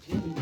David,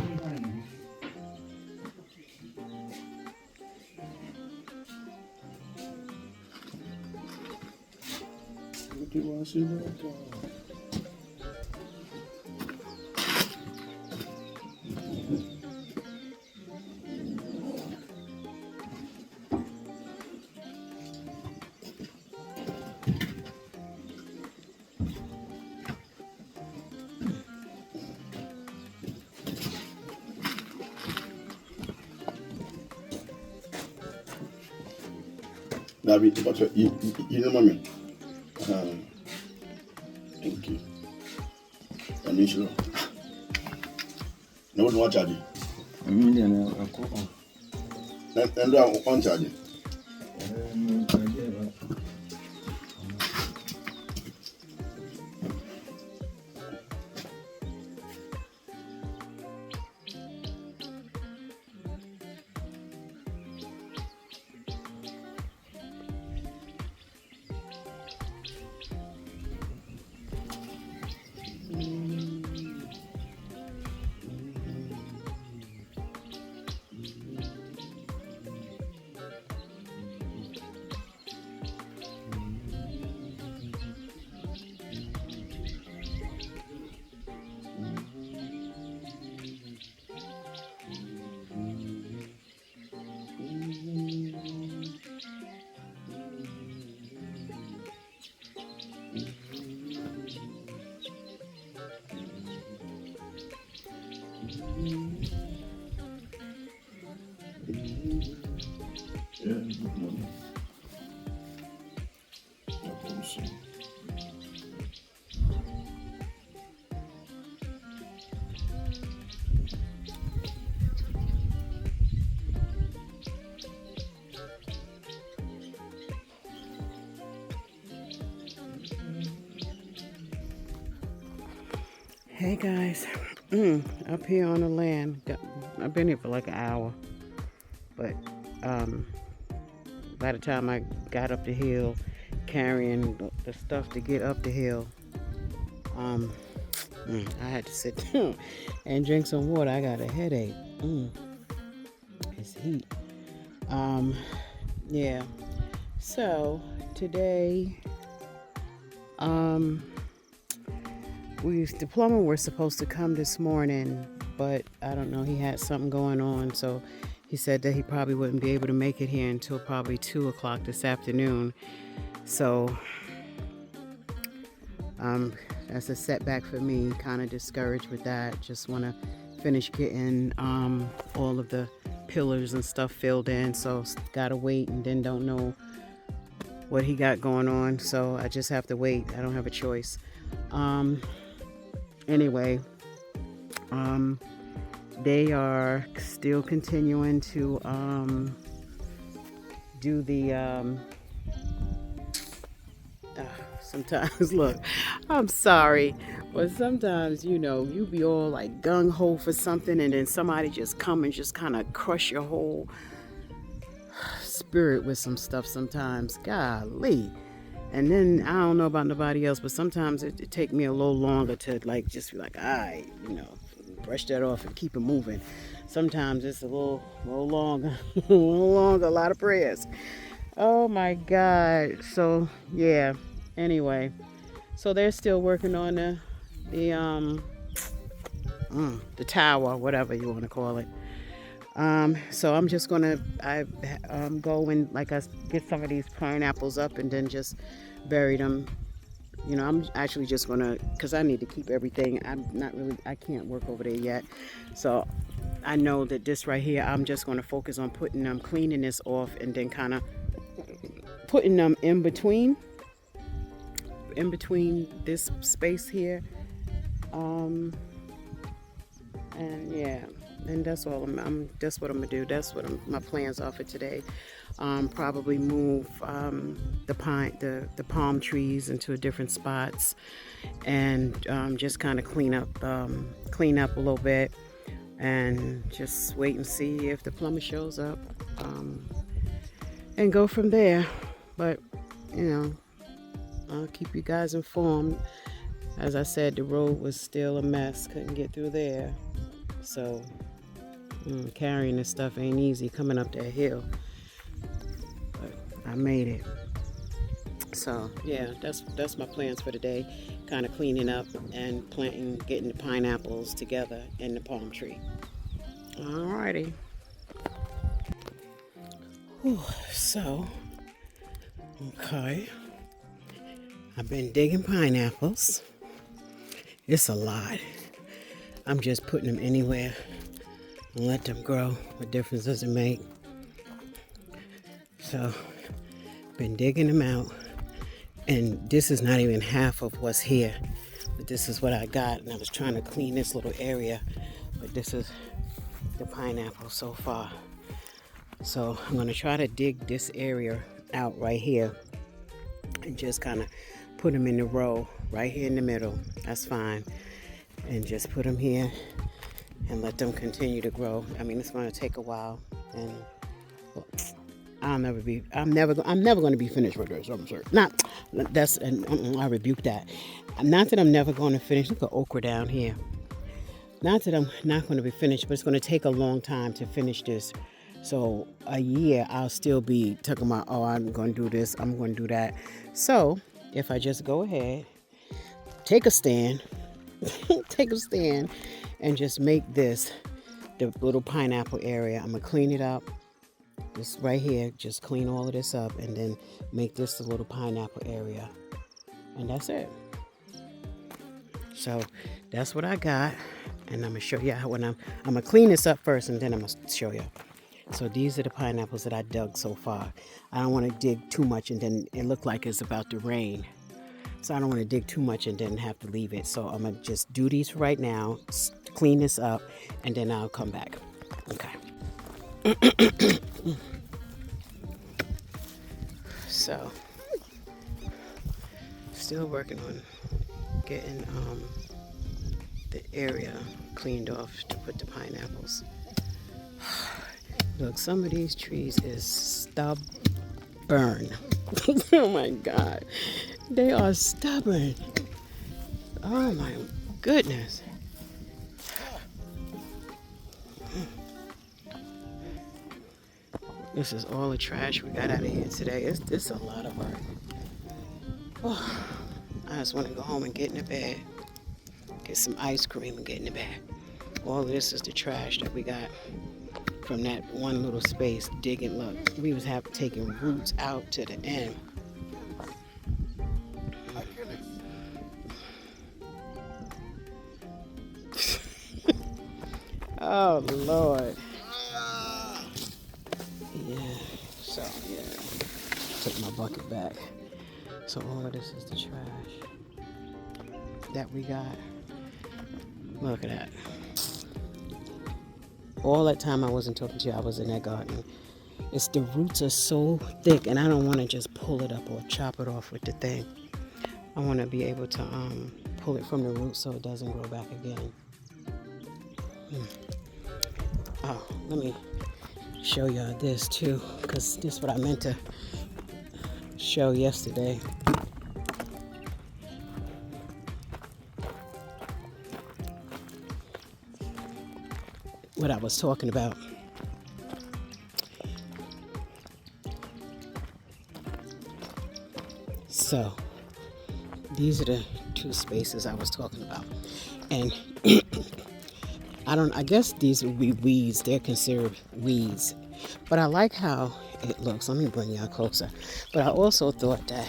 you know, mommy. Thank you. I'm not sure. No one watch it. I'm going to go. And I want charge. Hey guys, up here on the land. I've been here for like an hour, but by the time I got up the hill, carrying the stuff to get up the hill, I had to sit down and drink some water. I got a headache. It's heat. Yeah. So today, the plumber was supposed to come this morning, but I don't know, he had something going on, so he said that he probably wouldn't be able to make it here until probably 2 o'clock this afternoon. So that's a setback for me, kind of discouraged with that. Just want to finish getting all of the pillars and stuff filled in, so gotta wait, and then don't know what he got going on, so I just have to wait. I don't have a choice. Anyway, they are still continuing to do the sometimes, look, I'm sorry, but sometimes, you know, you be all like gung-ho for something, and then somebody just come and just kind of crush your whole spirit with some stuff sometimes. Golly. And then I don't know about nobody else, but sometimes it take me a little longer to like just be like, all right, you know, brush that off and keep it moving. Sometimes it's a little longer, a lot of prayers. Oh my God. So yeah. Anyway, so they're still working on the tower, whatever you want to call it. So I'm just gonna go and like I get some of these pineapples up and then just bury them. You know, I'm actually just gonna, because I need to keep everything. I can't work over there yet. So I know that this right here, I'm just gonna focus on cleaning this off, and then kind of putting them in between this space here. And yeah. And that's all. That's what I'm gonna do. That's what my plans are for today. Probably move the palm trees into different spots, and just kind of clean up a little bit, and just wait and see if the plumber shows up, and go from there. But you know, I'll keep you guys informed. As I said, the road was still a mess. Couldn't get through there. So carrying this stuff ain't easy coming up that hill. But I made it. So yeah, that's my plans for today. Kind of cleaning up and planting, getting the pineapples together in the palm tree. Alrighty. So, okay. I've been digging pineapples. It's a lot. I'm just putting them anywhere and let them grow. What difference does it make? So, been digging them out. And this is not even half of what's here. But this is what I got. And I was trying to clean this little area. But this is the pineapple so far. So I'm going to try to dig this area out right here. And just kind of put them in the row right here in the middle. That's fine. And just put them here. And let them continue to grow. I mean, it's going to take a while. And well, I'm never going to be finished with this. I'm sorry. I rebuke that. Not that I'm never going to finish. Look at okra down here. Not that I'm not going to be finished, but it's going to take a long time to finish this. So a year, I'll still be talking about, oh, I'm going to do this, I'm going to do that. So if I just go ahead, take a stand, and just make this the little pineapple area. I'm going to clean it up. This right here, just clean all of this up and then make this the little pineapple area. And that's it. So that's what I got. And I'm going to show you how when I'm going to clean this up first and then I'm going to show you. So these are the pineapples that I dug so far. I don't want to dig too much and then it look like it's about to rain. So I don't want to dig too much and then have to leave it. So I'm going to just do these right now, clean this up, and then I'll come back. Okay. So, still working on getting the area cleaned off to put the pineapples. Look, some of these trees is stubborn. Oh my God. They are stubborn. Oh my goodness. This is all the trash we got out of here today. It's a lot of work. Oh, I just want to go home and get in the bed. Get some ice cream and get in the bed. All of this is the trash that we got from that one little space digging. Look, we was taking roots out to the end. Oh Lord. Yeah, so yeah, took my bucket back. So all of this is the trash that we got. Look at that. All that time I wasn't talking to you, I was in that garden. The roots are so thick and I don't want to just pull it up or chop it off with the thing. I want to be able to pull it from the roots so it doesn't grow back again. Oh, let me show y'all this too, because this is what I meant to show yesterday. What I was talking about. So these are the two spaces I was talking about, and I guess these would be weeds. They're considered weeds. But I like how it looks. Let me bring y'all closer. But I also thought that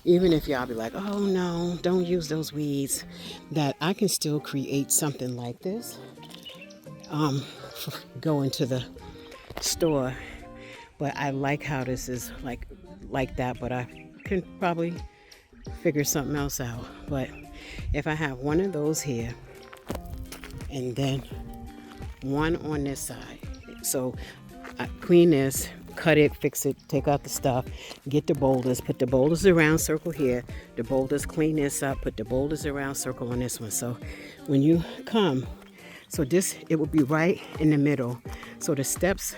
even if y'all be like, oh no, don't use those weeds, that I can still create something like this. Go into the store. But I like how this is like that, but I can probably figure something else out. But if I have one of those here, and then one on this side. So I clean this, cut it, fix it, take out the stuff, get the boulders, put the boulders around, circle here, the boulders, clean this up, put the boulders around, circle on this one. So when you come, so this, it will be right in the middle. So the steps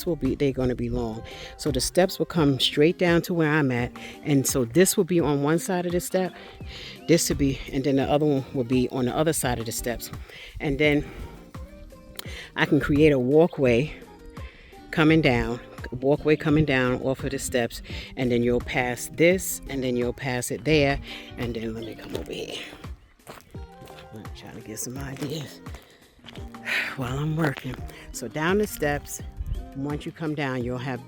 will be, they're going to be long. So the steps will come straight down to where I'm at. And so this will be on one side of the step. This will be, and then the other one will be on the other side of the steps. And then I can create a walkway coming down off of the steps, and then you'll pass this, and then you'll pass it there, and then let me come over here. I'm trying to get some ideas while I'm working. So down the steps, once you come down, you'll have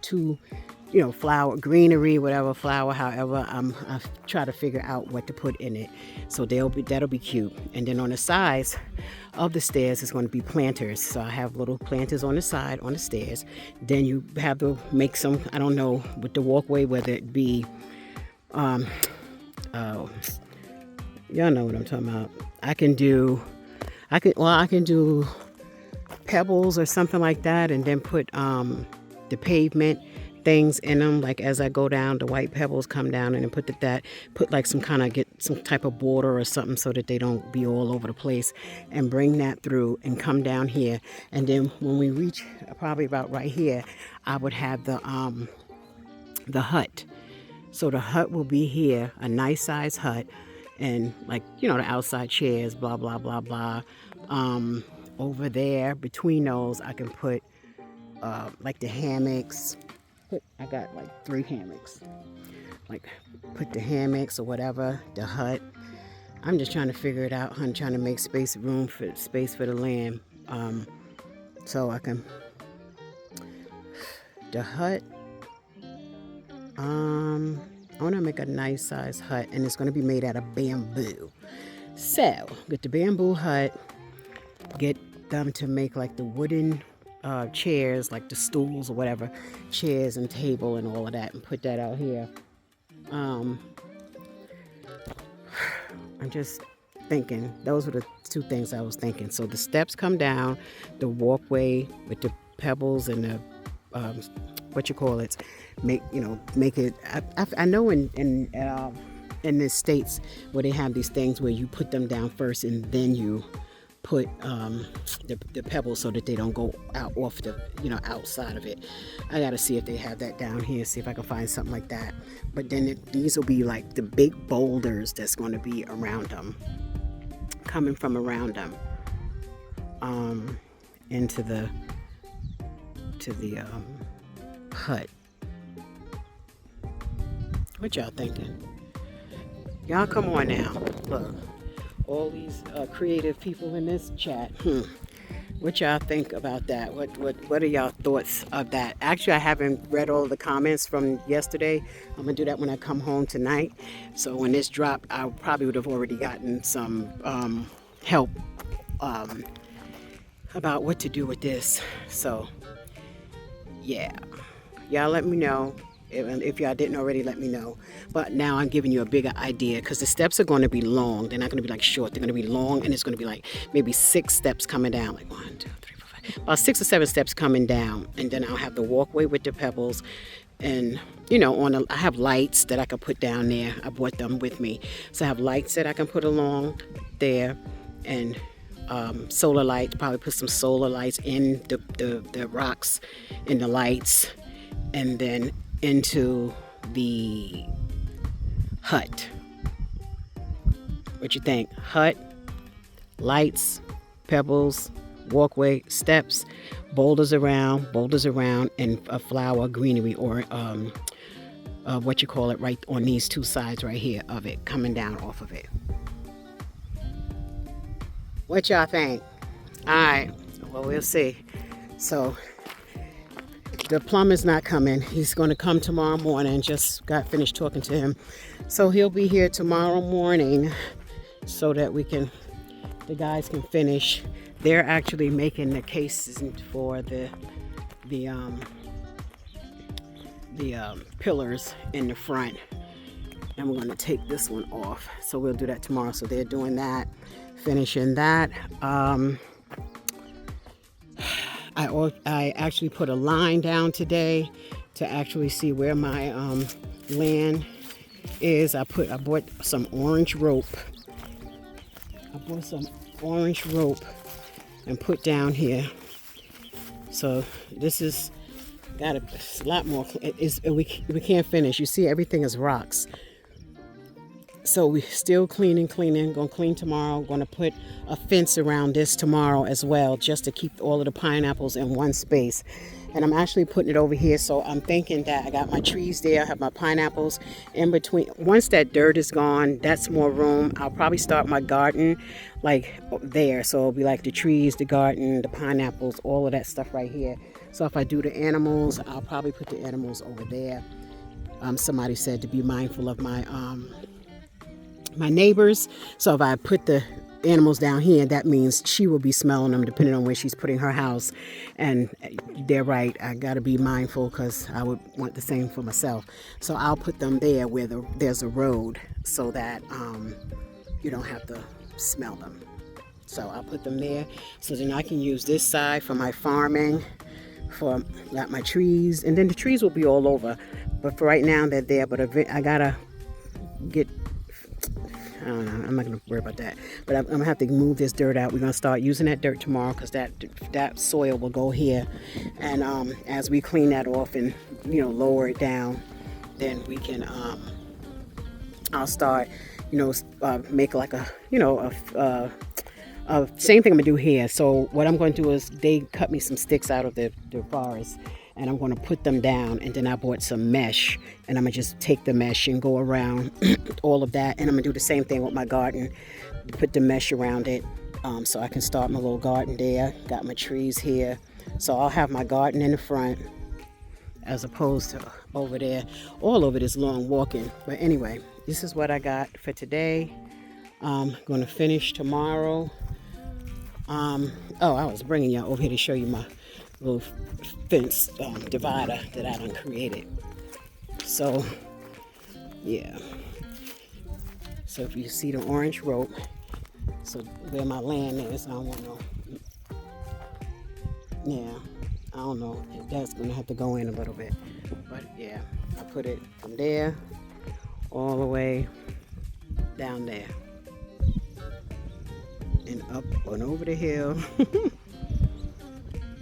two, flower, greenery, whatever flower, however. I try to figure out what to put in it. So that'll be cute. And then on the sides of the stairs is going to be planters. So I have little planters on the side, on the stairs. Then you have to make some, I don't know, with the walkway, whether it be, y'all know what I'm talking about. I can do pebbles or something like that, and then put the pavement things in them, like as I go down, the white pebbles come down, and then put like get some type of border or something so that they don't be all over the place, and bring that through and come down here. And then when we reach probably about right here, I would have the hut. So the hut will be here, a nice size hut, and the outside chairs, blah blah blah blah. Over there between those, I can put like the hammocks. I got like 3 hammocks. Like put the hammocks or whatever, the hut. I'm just trying to figure it out. I'm trying to make space for the lamb. So I can the hut. I want to make a nice size hut, and it's going to be made out of bamboo. So get the bamboo hut. Get them to make like the wooden chairs, like the stools or whatever, chairs and table and all of that, and put that out here. I'm just thinking, those were the 2 things I was thinking. So the steps come down, the walkway with the pebbles and the make it. I know in the States where they have these things where you put them down first and then you put the pebbles so that they don't go out off the outside of it. I gotta see if they have that down here, see if I can find something like that. But then these will be like the big boulders that's going to be around them, coming from around them into the hut. What y'all thinking? Y'all come on now, look. All these creative people in this chat. What y'all think about that? What are y'all thoughts of that? Actually, I haven't read all the comments from yesterday. I'm gonna do that when I come home tonight. So when this dropped, I probably would have already gotten some help about what to do with this. So yeah, y'all let me know. If y'all didn't already, let me know. But now I'm giving you a bigger idea, because the steps are going to be long. They're not going to be like short. They're going to be long, and it's going to be like maybe 6 steps coming down. Like 1, 2, 3, 4, 5. About 6 or 7 steps coming down. And then I'll have the walkway with the pebbles. And, I have lights that I can put down there. I brought them with me. So I have lights that I can put along there. And solar lights. Probably put some solar lights in the rocks in the lights. And then into the hut. What you think? Hut, lights, pebbles, walkway, steps, boulders around, and a flower greenery, or right on these 2 sides right here of it, coming down off of it. What y'all think? All right. Well, we'll see. So the plumber's not coming. He's going to come tomorrow morning. Just got finished talking to him. So he'll be here tomorrow morning so that the guys can finish. They're actually making the cases for the pillars in the front. And we're going to take this one off. So we'll do that tomorrow. So they're doing that, finishing that. I actually put a line down today to actually see where my land is. I bought some orange rope. And put down here. So this is got a lot more. We can't finish. You see, everything is rocks. So we still cleaning. Gonna clean tomorrow. Gonna put a fence around this tomorrow as well, just to keep all of the pineapples in one space. And I'm actually putting it over here, so I'm thinking that I got my trees there, I have my pineapples in between. Once that dirt is gone, that's more room. I'll probably start my garden like there, so it'll be like the trees, the garden, the pineapples, all of that stuff right here. So if I do the animals, I'll probably put the animals over there. Somebody said to be mindful of my my neighbors, so if I put the animals down here, that means she will be smelling them depending on where she's putting her house. And they're right, I gotta be mindful, because I would want the same for myself. So I'll put them there where there's a road, so that you don't have to smell them. So I'll put them there, so then I can use this side for my farming, for got my trees, and then the trees will be all over, but for right now they're there. But I gotta get, I don't know, I'm not going to worry about that. But I'm going to have to move this dirt out. We're going to start using that dirt tomorrow, because that soil will go here. And as we clean that off and, lower it down, then we can, I'll start, make like a, same thing I'm going to do here. So what I'm going to do is they cut me some sticks out of the forest, and I'm going to put them down, and then I bought some mesh, and I'm going to just take the mesh and go around all of that. And I'm going to do the same thing with my garden, put the mesh around it, so I can start my little garden there. Got my trees here, so I'll have my garden in the front as opposed to over there. All of it is long walking. But anyway, this is what I got for today. I'm going to finish tomorrow. I was bringing you over here to show you my little fence divider that I done created. So yeah, so if you see the orange rope, so where my land is, I don't know, I don't know if that's gonna have to go in a little bit, but yeah, I put it from there all the way down there and up and over the hill.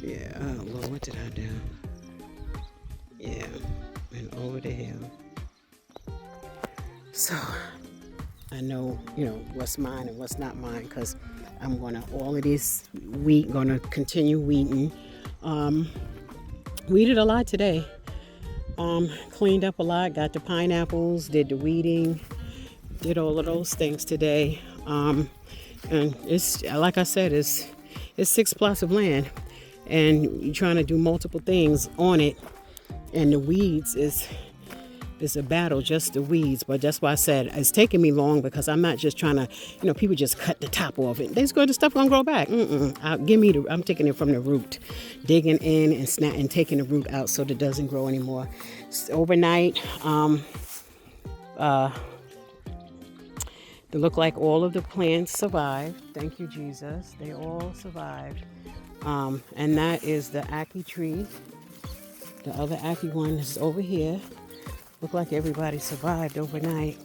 Yeah, oh Lord, what did I do? Yeah, and over the hill. So I know, what's mine and what's not mine, because I'm gonna, all of this wheat, gonna continue weeding. Weeded a lot today. Cleaned up a lot, got the pineapples, did the weeding, did all of those things today. And it's, like I said, it's 6 plots of land. And you're trying to do multiple things on it, and the weeds is a battle, just the weeds. But that's why I said it's taking me long, because I'm not just trying to, people just cut the top off it. The stuff gonna grow back. I'm taking it from the root, digging in and taking the root out so that it doesn't grow anymore. Overnight, they look like all of the plants survived. Thank you, Jesus. They all survived. And that is the ackee tree. The other ackee one is over here. Look like everybody survived overnight.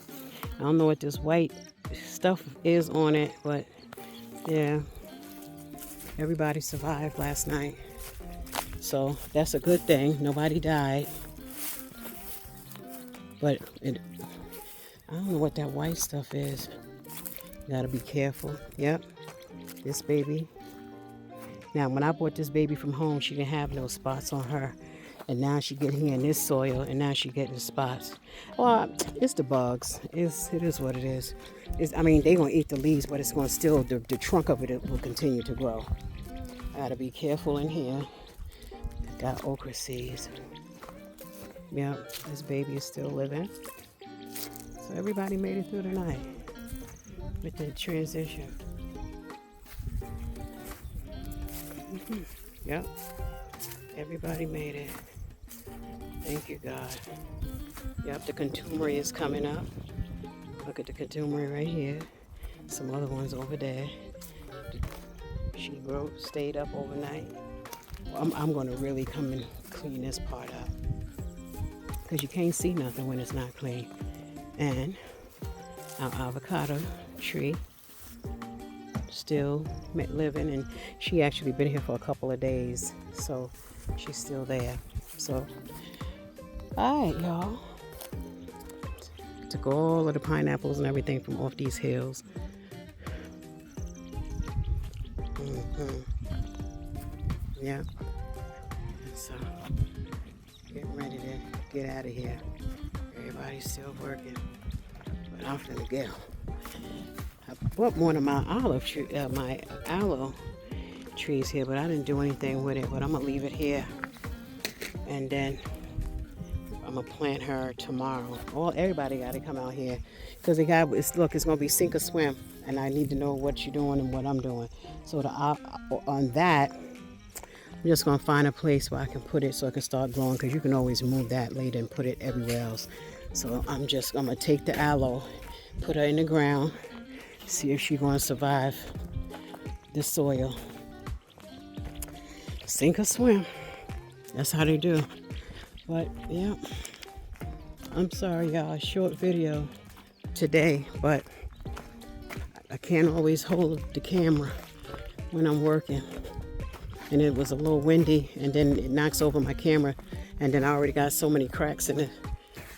I don't know what this white stuff is on it, but yeah, everybody survived last night. So that's a good thing. Nobody died. But I don't know what that white stuff is. Gotta be careful. Yep, this baby. Now, when I bought this baby from home, she didn't have no spots on her. And now she getting here in this soil, and now she getting spots. Well, it's the bugs. It is what it is. They gonna eat the leaves, but it's gonna still, the trunk of it will continue to grow. I gotta be careful in here. Got okra seeds. Yep, this baby is still living. So everybody made it through the night with the transition. Yep, everybody made it. Thank you, God. Yep, the contumery is coming up. Look at the contumery right here. Some other ones over there. She stayed up overnight. Well, I'm going to really come and clean this part up, because you can't see nothing when it's not clean. And our avocado tree still living, and she actually been here for a couple of days, so she's still there. So all right, y'all, Took all of the pineapples and everything from off these hills. Yeah. So, getting ready to get out of here. Everybody's still working, but I'm finna go. I bought one of my aloe trees here, but I didn't do anything with it. But I'm gonna leave it here, and then I'm gonna plant her tomorrow. Everybody got to come out here because it's gonna be sink or swim, and I need to know what you're doing and what I'm doing. So on that, I'm just gonna find a place where I can put it so it can start growing, because you can always move that later and put it everywhere else. So I'm gonna take the aloe, put her in the ground, see if she's gonna survive the soil. Sink or swim. That's how they do. But yeah, I'm sorry y'all, short video today, but I can't always hold the camera when I'm working. And it was a little windy, and then it knocks over my camera, and then I already got so many cracks in it.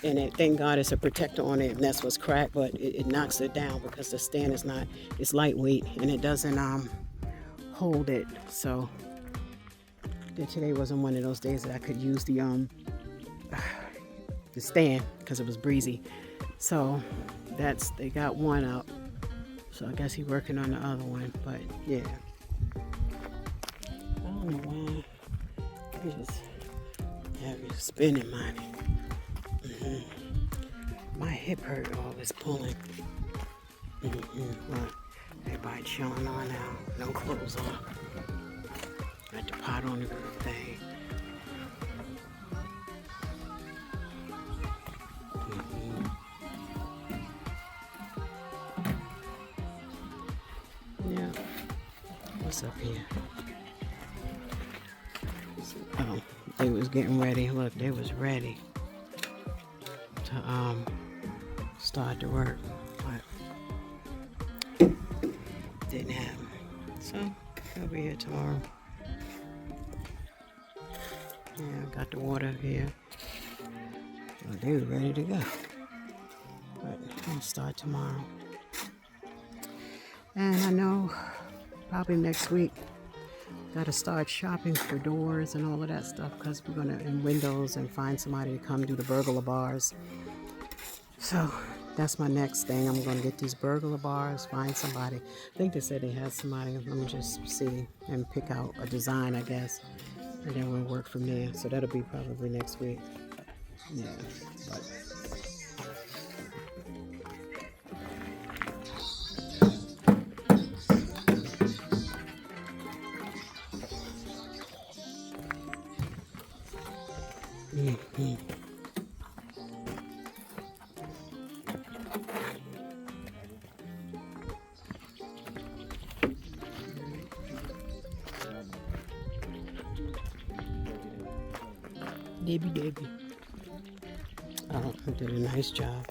And thank God it's a protector on it, and that's what's cracked, but it knocks it down because the stand it's lightweight and it doesn't hold it. So today wasn't one of those days that I could use the stand because it was breezy. So they got one up. So I guess he's working on the other one, but yeah. I don't know why. I just have you spending money. My hip hurt always pulling. Look, everybody chilling on now. No clothes on. Got the pot on the roof thing. Yeah. What's up here? Oh, they was getting ready. Look, they was ready to start to work, but didn't happen. So I'll be here tomorrow. Yeah, got the water here. Well, they were ready to go, but I'll start tomorrow. And I know probably next week gotta start shopping for doors and all of that stuff, because we're gonna, and windows, and find somebody to come do the burglar bars. So that's my next thing. I'm gonna get these burglar bars, find somebody. I think they said they had somebody. Let me just see and pick out a design, I guess, and then we'll work from there. So that'll be probably next week. Yeah, but Debbie. Oh, I did a nice job.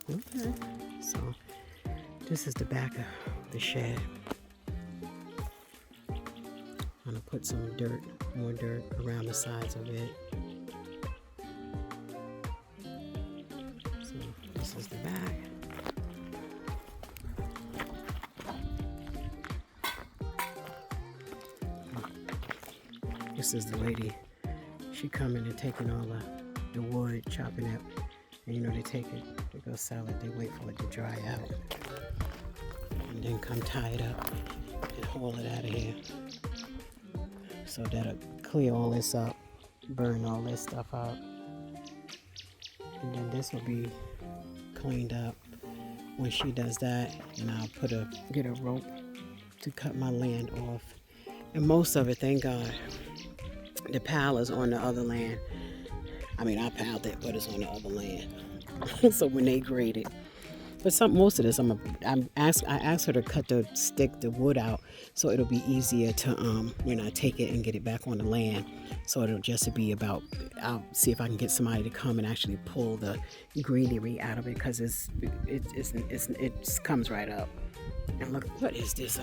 Okay, so this is the back of the shed. I'm gonna put some more dirt around the sides of it. So this is the back. This is the lady. She coming and taking all the wood, chopping it, and they take it, they go sell it, they wait for it to dry out, and then come tie it up and haul it out of here. So that'll clear all this up, burn all this stuff out, and then this will be cleaned up when she does that. And I'll get a rope to cut my land off, and most of it, thank God, the pile is on the other land. I mean, I piled it, but it's on the other land. So when they grade it, but most of this, I asked her to cut the wood out, so it'll be easier to take it and get it back on the land. So it'll just be about, I'll see if I can get somebody to come and actually pull the greenery out of it, because it comes right up. And look, what is this?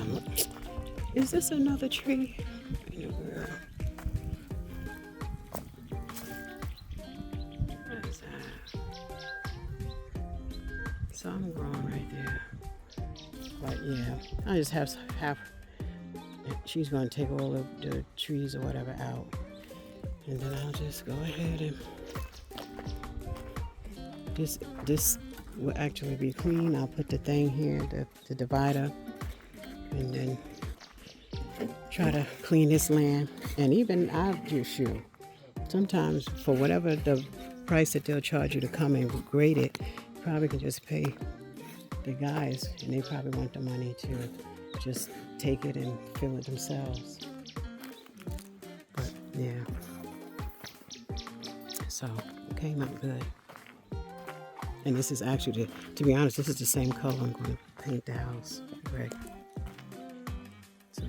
Is this another tree? some growing right there. But yeah, I just have she's gonna take all the trees or whatever out. And then I'll just go ahead and this will actually be clean. I'll put the thing here, the divider, and then try to clean this land. And even I just shoot. Sometimes for whatever the price that they'll charge you to come and grade it, you probably can just pay the guys, and they probably want the money to just take it and fill it themselves. But yeah, so it came out good. And this is actually, to be honest, this is the same color I'm going to paint the house red. So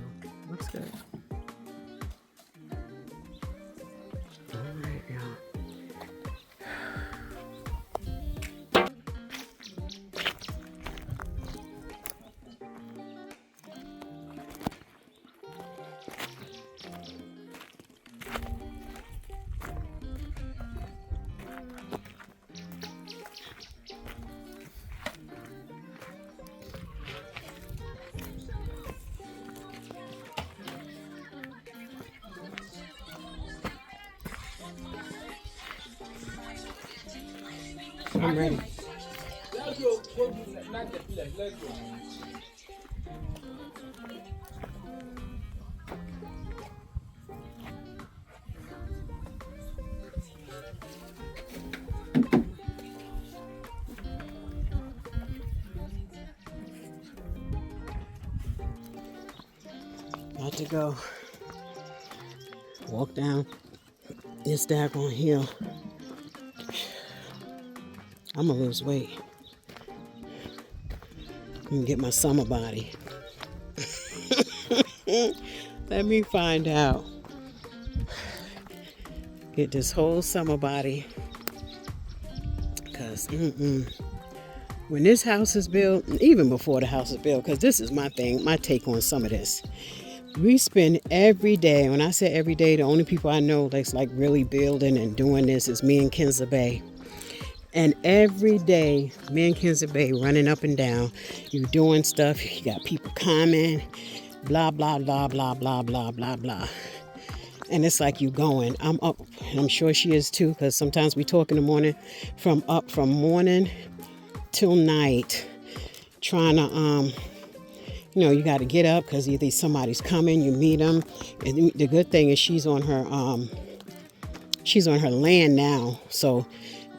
looks good. All right, y'all. I'm ready. About to go walk down this daggone hill. I'm gonna lose weight and get my summer body. Let me find out. Get this whole summer body. Because when this house is built, even before the house is built, because this is my thing, my take on some of this. We spend every day, when I say every day, the only people I know that's like really building and doing this is me and Kenza Bay. And every day, me and Kenza Bay running up and down, you doing stuff, you got people coming, blah, blah, blah, blah, blah, blah, blah, blah. And it's like you going, I'm up, and I'm sure she is too, because sometimes we talk in the morning, from morning till night, trying to, you got to get up because either somebody's coming, you meet them. And the good thing is she's on her land now, so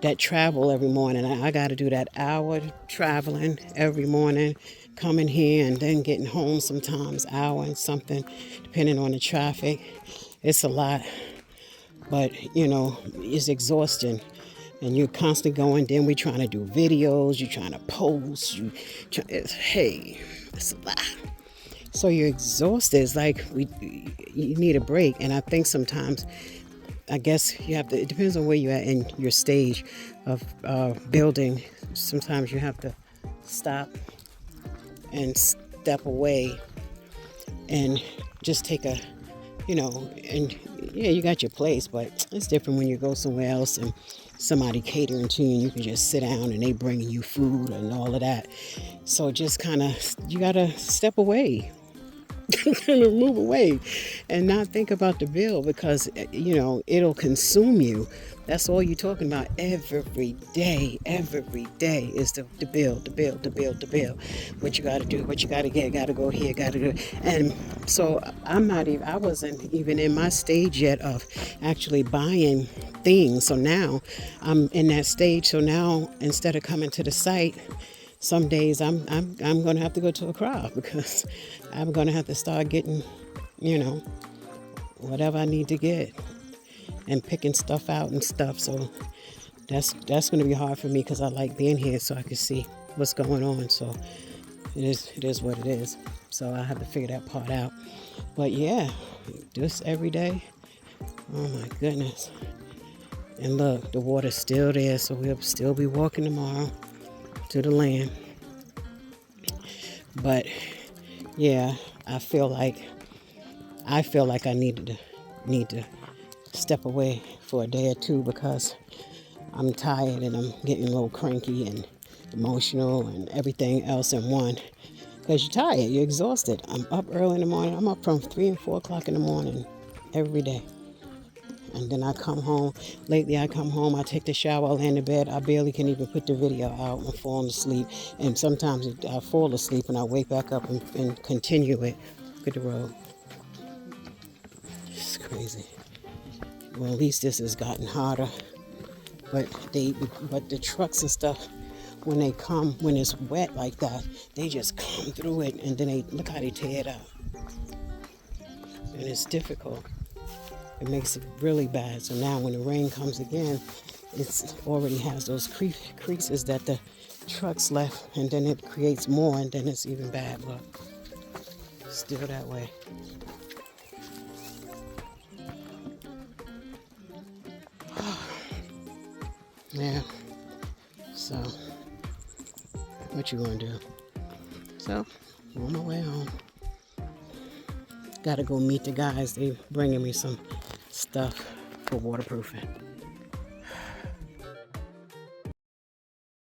that travel every morning. I got to do that hour traveling every morning, coming here and then getting home sometimes, hour and something, depending on the traffic. It's a lot, but it's exhausting. And you're constantly going, then we're trying to do videos, you're trying to post, hey, it's a lot. So you're exhausted. It's like you need a break. And I think sometimes, I guess you have to, it depends on where you're at in your stage of building. Sometimes you have to stop and step away and just take a, and yeah, you got your place, but it's different when you go somewhere else and somebody catering to you and you can just sit down and they bringing you food and all of that. So just kind of, you got to step away. Move away and not think about the bill, because it'll consume you. That's all you're talking about every day is the bill. What you got to do, what you got to get, got to go here, got to do. And so I wasn't even in my stage yet of actually buying things. So now I'm in that stage. So now instead of coming to the site, some days I'm going to have to go to a crowd, because I'm going to have to start getting, whatever I need to get and picking stuff out and stuff. So that's going to be hard for me, because I like being here so I can see what's going on. So it is what it is. So I have to figure that part out. But yeah, just every day. Oh my goodness. And look, the water's still there, so we'll still be walking tomorrow to the land. But yeah, I feel like I need to step away for a day or two, because I'm tired and I'm getting a little cranky and emotional and everything else in one. Because you're tired, you're exhausted. I'm up early in the morning. I'm up from 3 and 4 o'clock in the morning every day. And then I come home. Lately, I come home, I take the shower, I lay in the bed. I barely can even put the video out. I'm falling asleep. And sometimes I fall asleep and I wake back up and continue it. Look at the road. It's crazy. Well, at least this has gotten harder. But the trucks and stuff, when they come, when it's wet like that, they just come through it, and then look how they tear it up. And it's difficult. It makes it really bad. So now when the rain comes again, it's already has those creases that the trucks left, and then it creates more, and then it's even bad. Look, still that way. Yeah. So, what you gonna do? So, on my way home. Gotta go meet the guys. They bringing me some stuff for waterproofing.